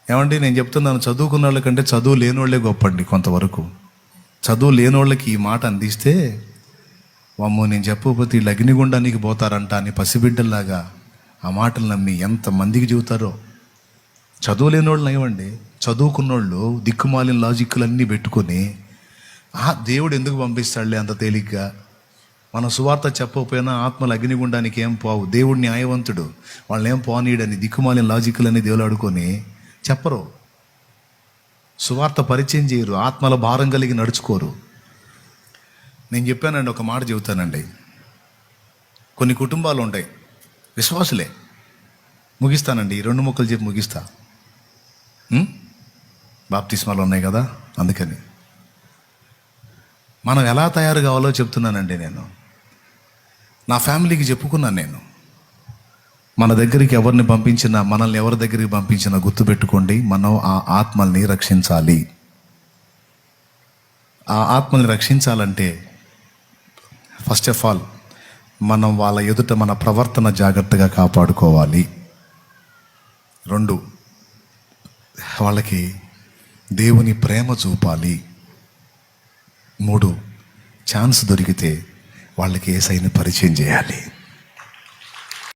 ఏమండి, నేను చెప్తున్నాను, చదువుకున్న వాళ్ళకంటే చదువు లేని వాళ్ళే గొప్పండి. కొంతవరకు చదువు లేని వాళ్ళకి ఈ మాట అందిస్తే, వామ్మో నేను చెప్పకపోతే వీళ్ళు అగ్నిగుండానికి పోతారంట అని పసిబిడ్డల్లాగా ఆ మాటలు నమ్మి ఎంతమందికి చెబుతారో. చదువు లేని వాళ్ళు నయమండి. చదువుకున్నోళ్ళు దిక్కుమాలిన లాజిక్లన్నీ పెట్టుకొని దేవుడు ఎందుకు పంపిస్తాడులే అంత తేలిగ్గా, మన సువార్త చెప్పకపోయినా ఆత్మలు అగ్నిగుండానికి ఏం పోవు, దేవుడు న్యాయవంతుడు, వాళ్ళని ఏం పోనీయడని దిక్కుమాలిన లాజిక్లన్నీ దేవుడు ఆడుకొని చెప్పరు. సువార్త పరిచయం చేయరు, ఆత్మల భారం కలిగి నడుచుకోరు. నేను చెప్పానండి, ఒక మాట చెబుతానండి. కొన్ని కుటుంబాలు ఉంటాయి, విశ్వాసులే. ముగిస్తానండి, ఈ 2 ముక్కలు చెప్పి ముగిస్తా. బాప్తిస్మాలు ఉన్నాయి కదా, అందుకని మనం ఎలా తయారు కావాలో చెప్తున్నానండి. నేను నా ఫ్యామిలీకి చెప్పుకున్నాను. నేను మన దగ్గరికి ఎవరిని పంపించినా, మనల్ని ఎవరి దగ్గరికి పంపించినా గుర్తుపెట్టుకోండి, మనం ఆ ఆత్మల్ని రక్షించాలి. ఆ ఆత్మల్ని రక్షించాలంటే ఫస్ట్ ఆఫ్ ఆల్ మనం వాళ్ళ ఎదుట మన ప్రవర్తన జాగ్రత్తగా కాపాడుకోవాలి. 2, వాళ్ళకి దేవుని ప్రేమ చూపాలి. 3, ఛాన్స్ దొరికితే వాళ్ళకి యేసయ్యని పరిచయం చేయాలి.